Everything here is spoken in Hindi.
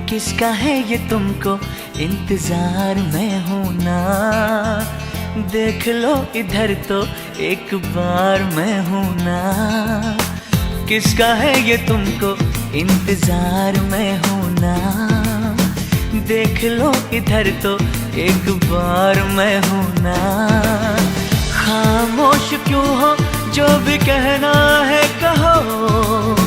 किसका है ये तुमको इंतजार में हूं ना। देख लो इधर तो एक बार मैं हूं ना। किसका है ये तुमको इंतजार में हूं ना। देख लो इधर तो एक बार मैं हूं ना। खामोश क्यों हो, जो भी कहना है कहो।